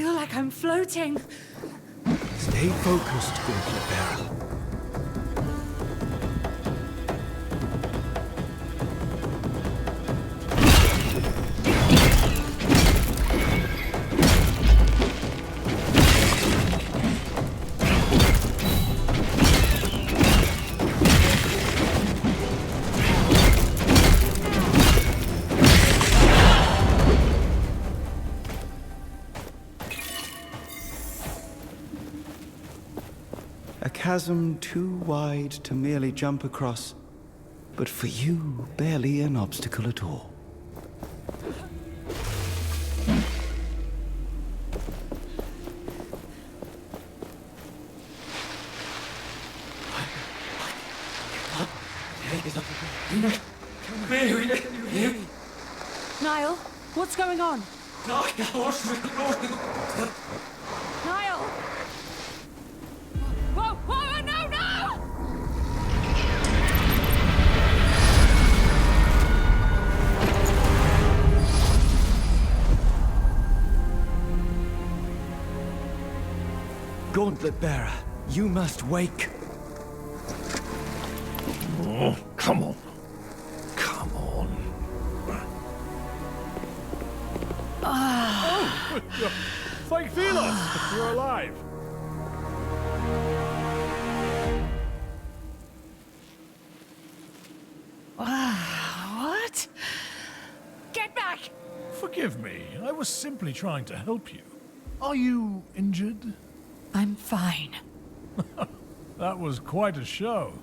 feel like I'm floating. Stay focused, Gauntlet Bearer. A chasm too wide to merely jump across, but for you, barely an obstacle at all. Niall, what's going on? Niall! Whoa, whoa, no, no! Gauntlet Bearer, you must wake. Oh, come on. Come on. Oh, thank Thelos, you're alive. What? Get back! Forgive me, I was simply trying to help you. Are you injured? I'm fine. That was quite a show.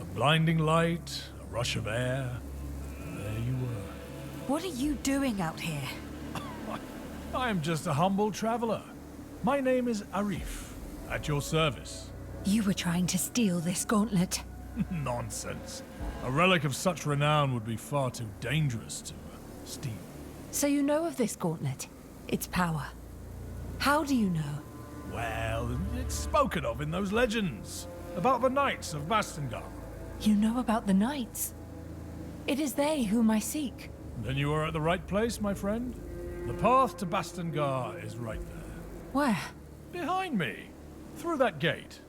A blinding light, a rush of air. There you were. What are you doing out here? I am just a humble traveler. My name is Arif, at your service. You were trying to steal this gauntlet. Nonsense. A relic of such renown would be far too dangerous to steal. So you know of this gauntlet? Its power. How do you know? Well, it's spoken of in those legends about the Knights of Bastengar. You know about the knights? It is they whom I seek. Then you are at the right place, my friend. The path to Bastengar is right there. Where? Behind me. Through that gate.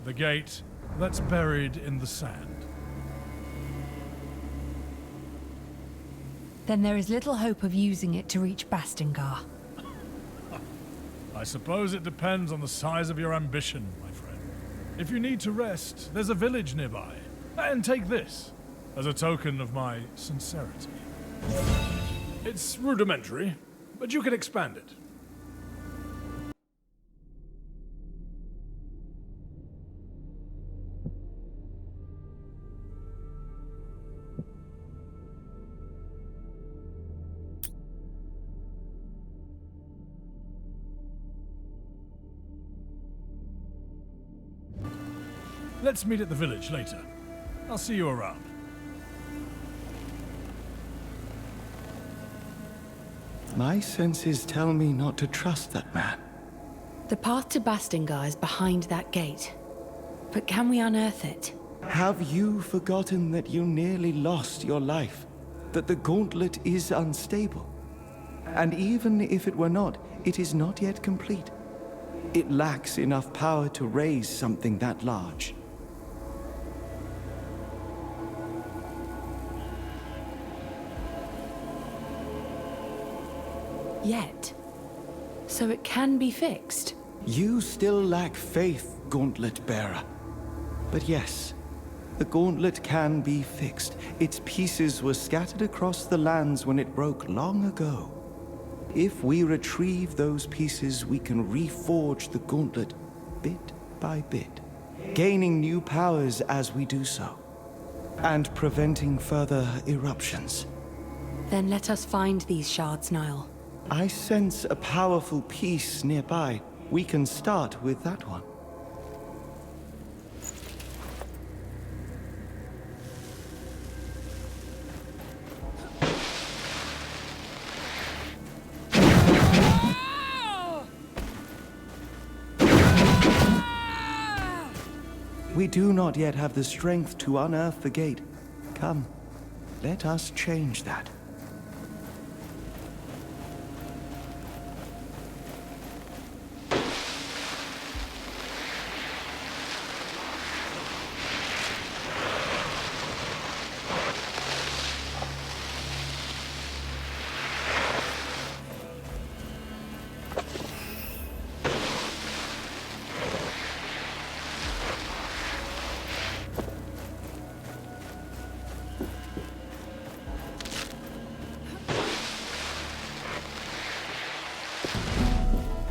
The gate that's buried in the sand. Then there is little hope of using it to reach Bastengar. I suppose it depends on the size of your ambition, my friend. If you need to rest, there's a village nearby. And take this, as a token of my sincerity. It's rudimentary, but you can expand it. Let's meet at the village later. I'll see you around. My senses tell me not to trust that man. The path to Bastengar is behind that gate. But can we unearth it? Have you forgotten that you nearly lost your life? That the gauntlet is unstable? And even if it were not, it is not yet complete. It lacks enough power to raise something that large. Yet. So it can be fixed. You still lack faith, Gauntlet Bearer. But yes, the gauntlet can be fixed. Its pieces were scattered across the lands when it broke long ago. If we retrieve those pieces, we can reforge the gauntlet bit by bit, gaining new powers as we do so, and preventing further eruptions. Then let us find these shards, Niall. I sense a powerful piece nearby. We can start with that one. We do not yet have the strength to unearth the gate. Come, let us change that.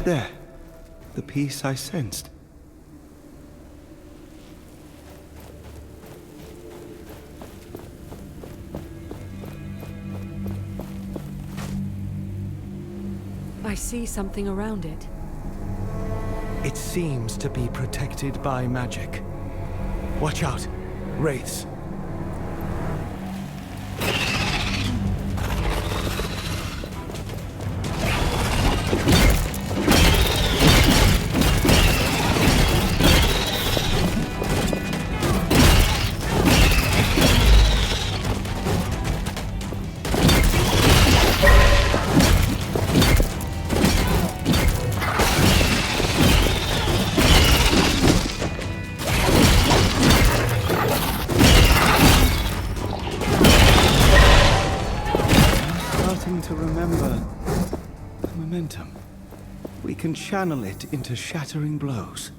There. The peace I sensed. I see something around it. It seems to be protected by magic. Watch out. Wraiths. To remember the momentum. We can channel it into shattering blows.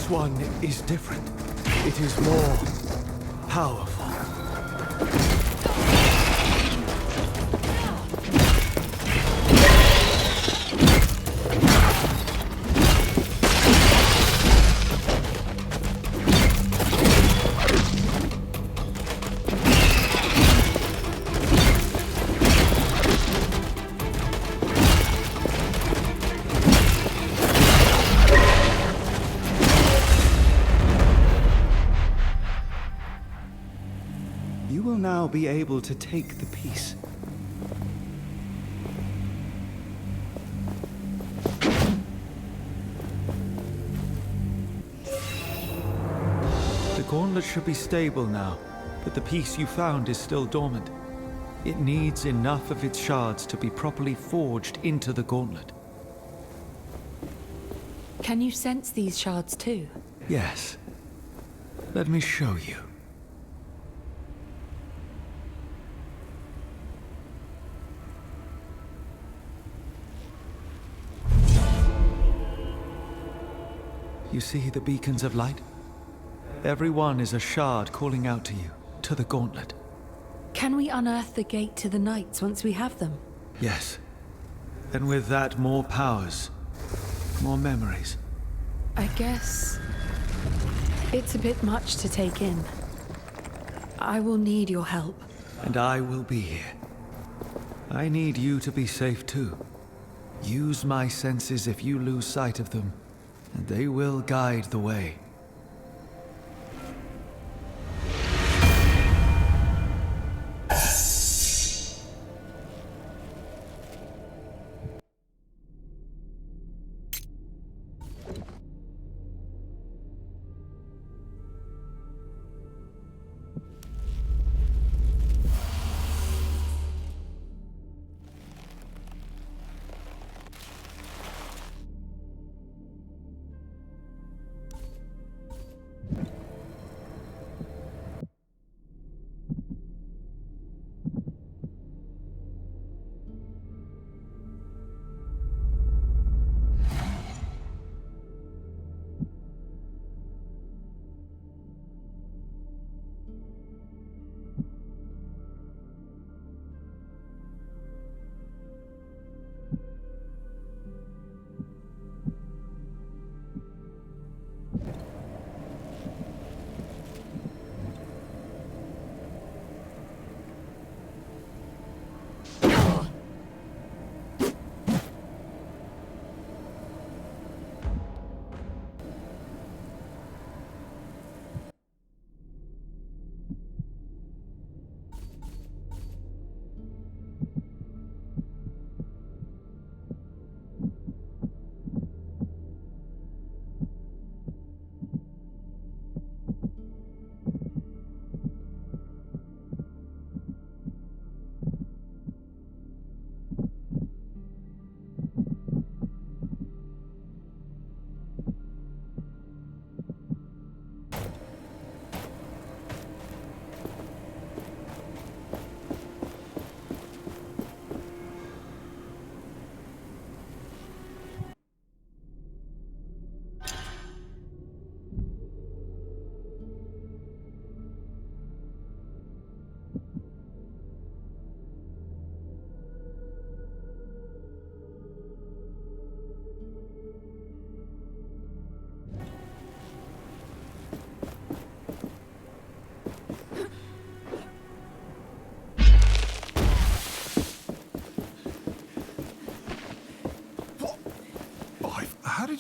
One is different. It is more powerful. You will now be able to take the piece. The gauntlet should be stable now, but the piece you found is still dormant. It needs enough of its shards to be properly forged into the gauntlet. Can you sense these shards too? Yes. Let me show you. You see the beacons of light? Every one is a shard calling out to you, to the gauntlet. Can we unearth the gate to the Knights once we have them? Yes. And with that, more powers, more memories. I guess it's a bit much to take in. I will need your help. And I will be here. I need you to be safe too. Use my senses if you lose sight of them, and they will guide the way.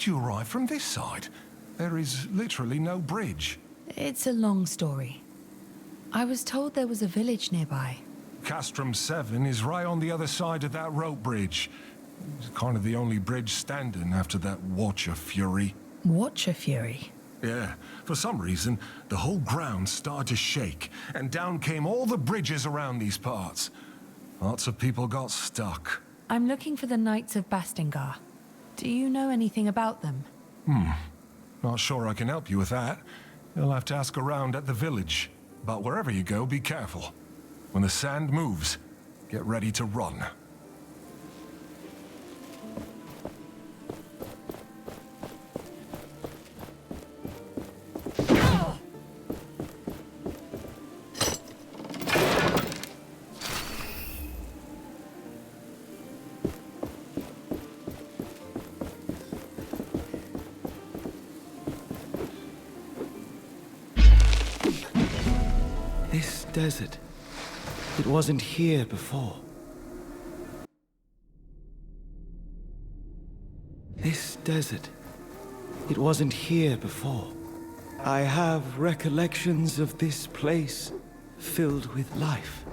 did you arrive from this side? There is literally no bridge. It's a long story. I was told there was a village nearby. Castrum 7 is right on the other side of that rope bridge. It's kind of the only bridge standing after that Watcher Fury. Watcher Fury? Yeah, for some reason, the whole ground started to shake, and down came all the bridges around these parts. Lots of people got stuck. I'm looking for the Knights of Bastingar. Do you know anything about them? Not sure I can help you with that. You'll have to ask around at the village. But wherever you go, be careful. When the sand moves, get ready to run. This desert, it wasn't here before. This desert, it wasn't here before. I have recollections of this place filled with life.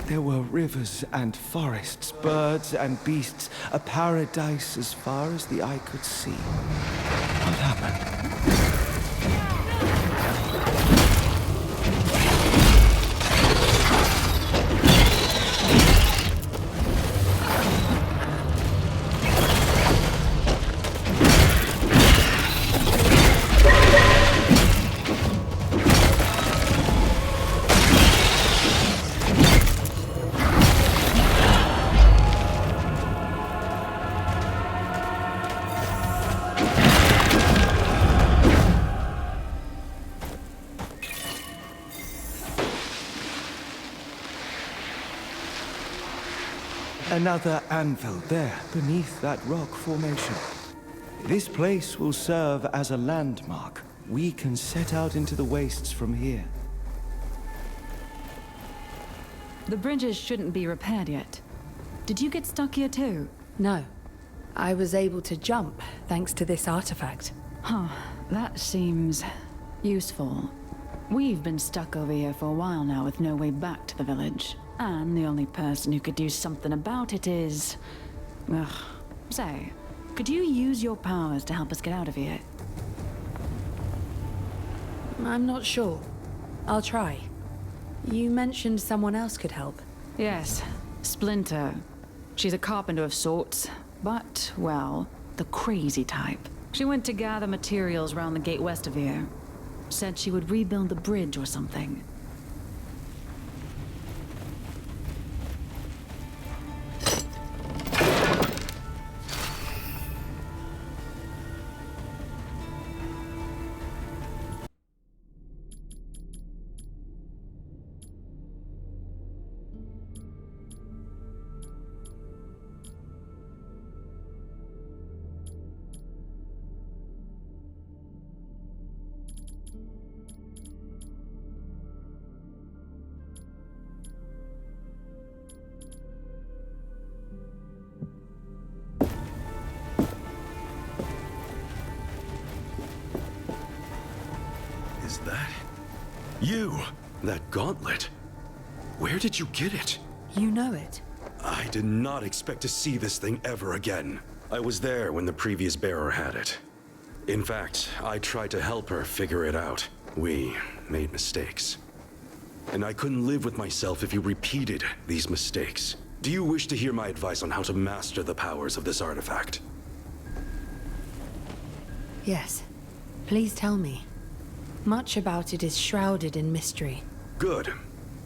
There were rivers and forests, birds and beasts, a paradise as far as the eye could see. What happened? Another anvil there, beneath that rock formation. This place will serve as a landmark. We can set out into the wastes from here. The bridges shouldn't be repaired yet. Did you get stuck here too? No. I was able to jump thanks to this artifact. Huh, that seems useful. We've been stuck over here for a while now with no way back to the village. And the only person who could do something about it is... Ugh. Say, could you use your powers to help us get out of here? I'm not sure. I'll try. You mentioned someone else could help. Yes, Splinter. She's a carpenter of sorts, but, well, the crazy type. She went to gather materials around the gate west of here. Said she would rebuild the bridge or something. Is that... you? That gauntlet? Where did you get it? You know it? I did not expect to see this thing ever again. I was there when the previous bearer had it. In fact, I tried to help her figure it out. We made mistakes. And I couldn't live with myself if you repeated these mistakes. Do you wish to hear my advice on how to master the powers of this artifact? Yes. Please tell me. Much about it is shrouded in mystery. Good.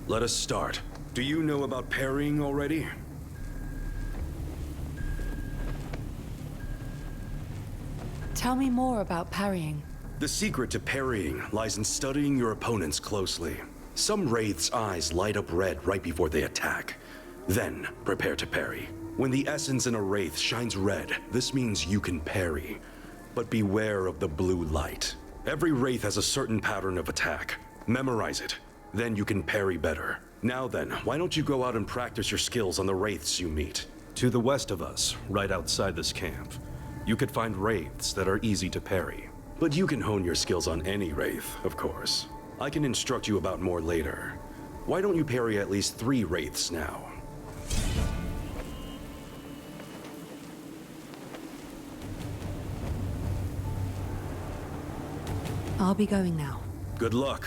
Let us start. Do you know about parrying already? Tell me more about parrying. The secret to parrying lies in studying your opponents closely. Some wraiths' eyes light up red right before they attack. Then, prepare to parry. When the essence in a wraith shines red, this means you can parry. But beware of the blue light. Every wraith has a certain pattern of attack. Memorize it. Then you can parry better. Now then, why don't you go out and practice your skills on the wraiths you meet? To the west of us, right outside this camp. you could find wraiths that are easy to parry. But you can hone your skills on any wraith, of course. I can instruct you about more later. Why don't you parry at least 3 wraiths now? I'll be going now. Good luck.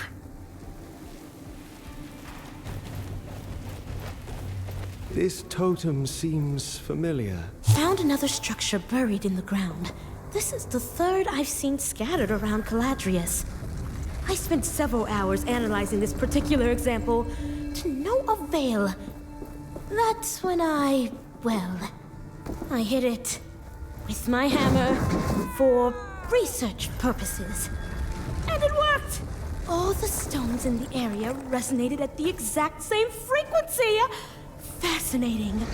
This totem seems familiar. Found another structure buried in the ground. This is the 3rd I've seen scattered around Caladrius. I spent several hours analyzing this particular example, to no avail. That's when I hit it with my hammer for research purposes. And it worked! All the stones in the area resonated at the exact same frequency! Fascinating.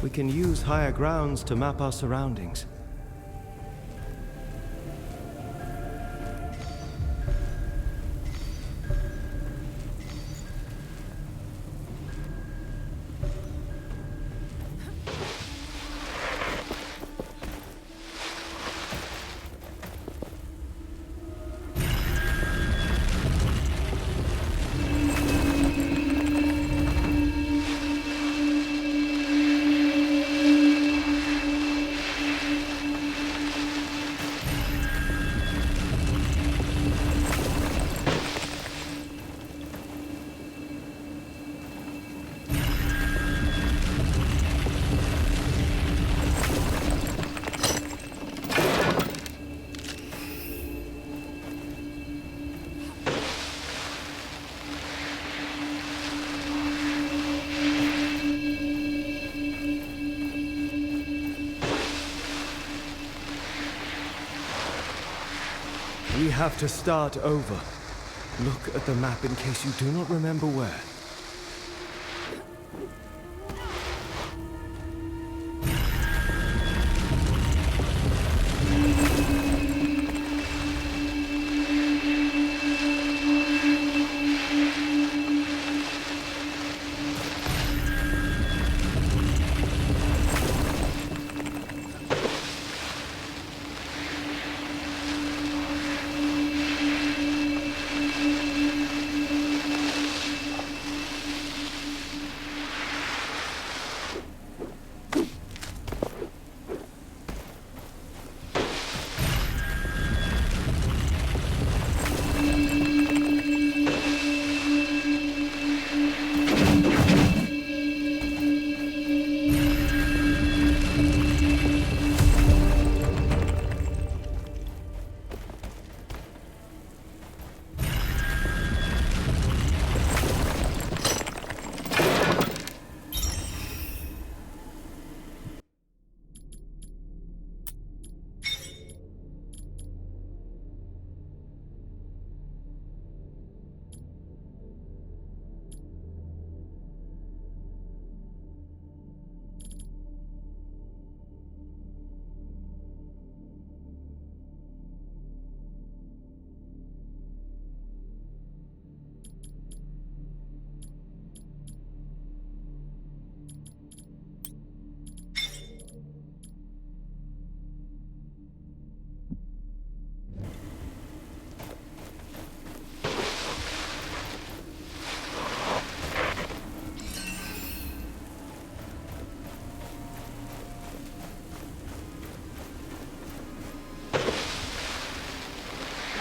We can use higher grounds to map our surroundings. We have to start over. Look at the map in case you do not remember where.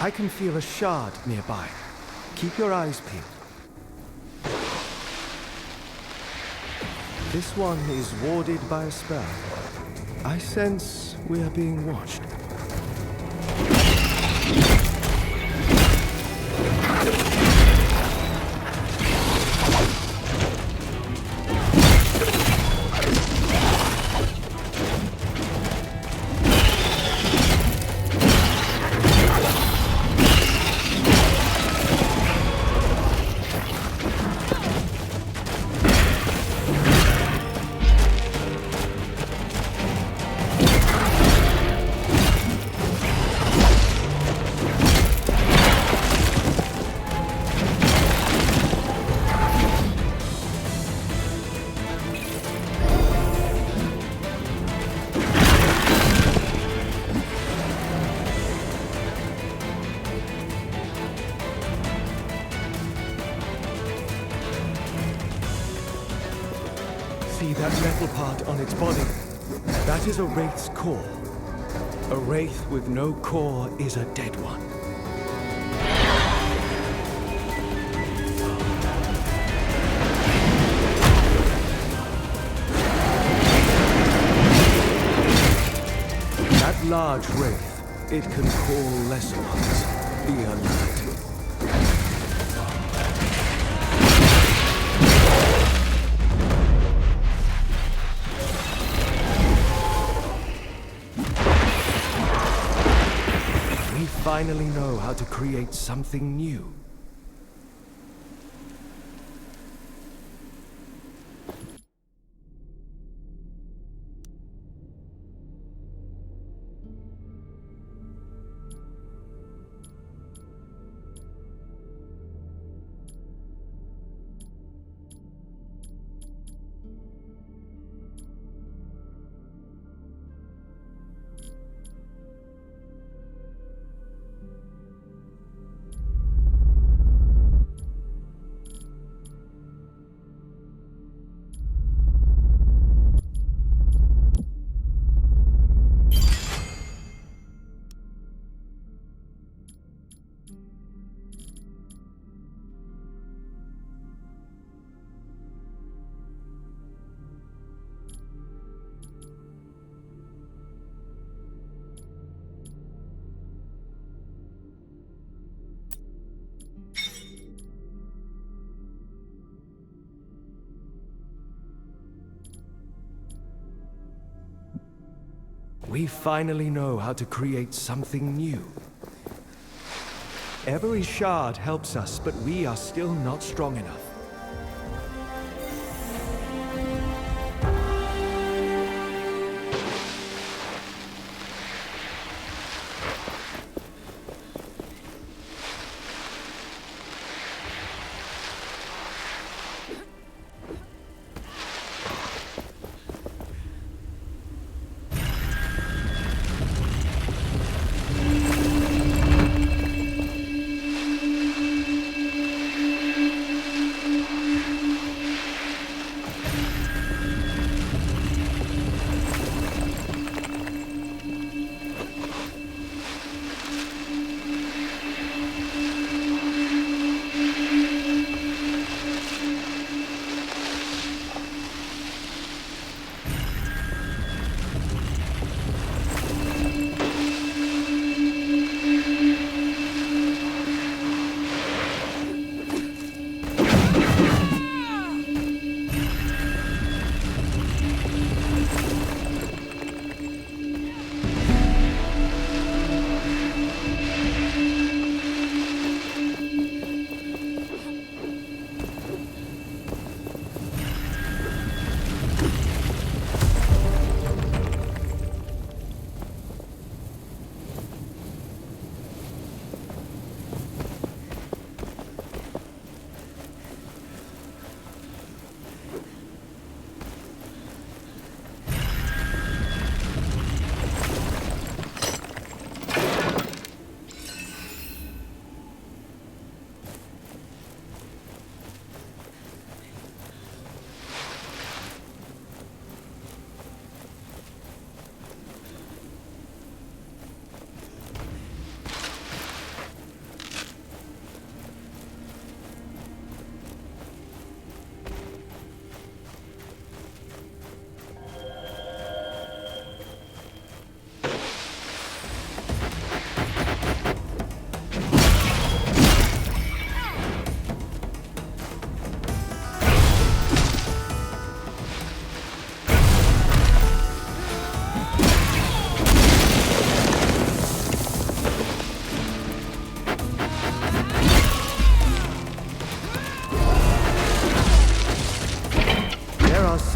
I can feel a shard nearby. Keep your eyes peeled. This one is warded by a spell. I sense we are being watched. See that metal part on its body? That is a wraith's core. A wraith with no core is a dead one. That large wraith, it can call lesser ones. Be alert. We finally know how to create something new. We finally know how to create something new. Every shard helps us, but we are still not strong enough.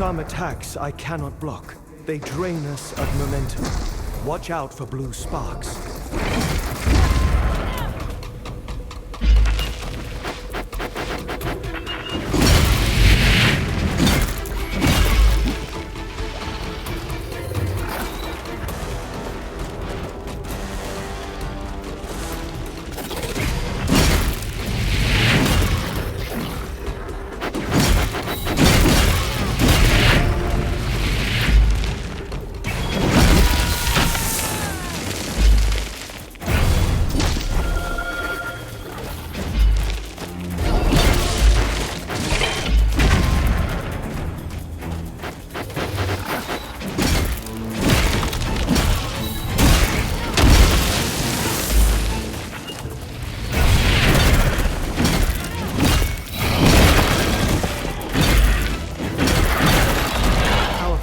Some attacks I cannot block. They drain us of momentum. Watch out for blue sparks.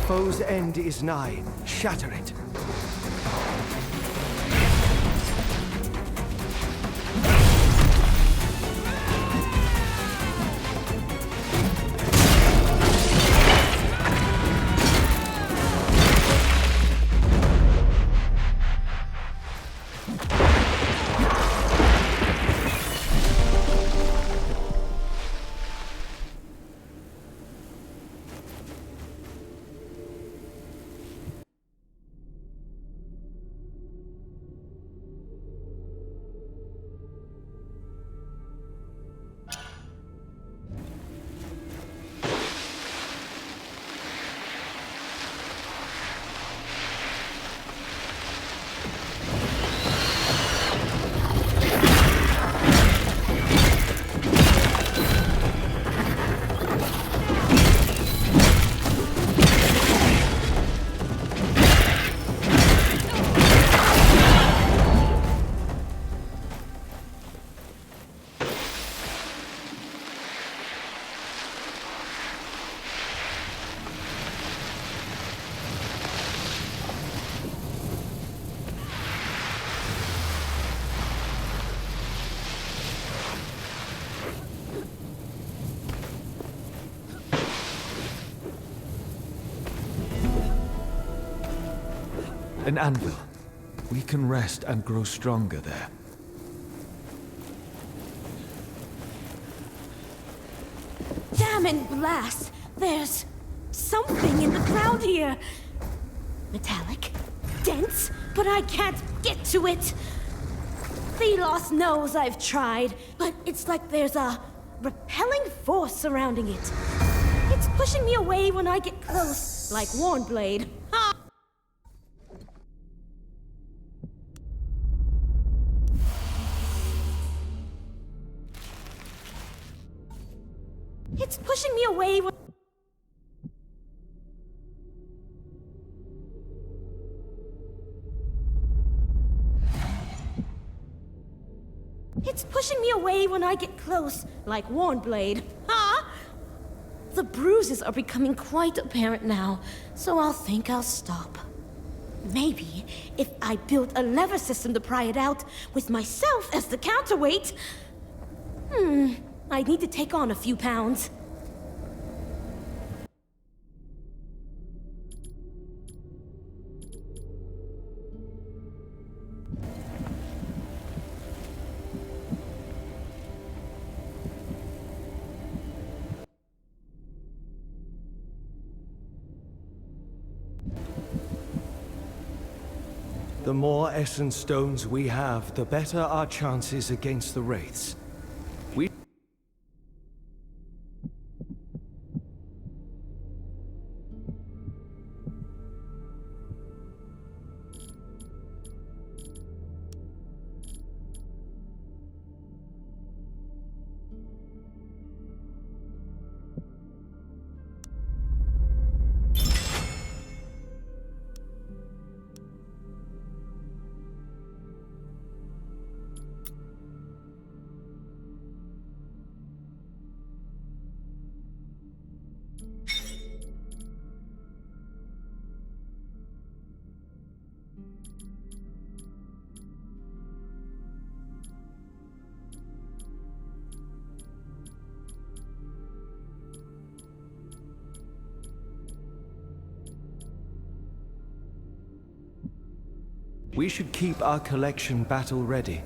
Foe's end is nigh. Shatter it. An anvil. We can rest and grow stronger there. Damn and blast! There's something in the ground here. Metallic, dense, but I can't get to it. Thelos knows I've tried, but it's like there's a repelling force surrounding it. It's pushing me away when I get close, like Warnblade. Ha! It's pushing me away when... It's pushing me away when I get close, like Warnblade. Ha! The bruises are becoming quite apparent now, so I'll think I'll stop. Maybe if I build a lever system to pry it out, with myself as the counterweight... I need to take on a few pounds. The more essence stones we have, the better our chances against the wraiths. We should keep our collection battle ready.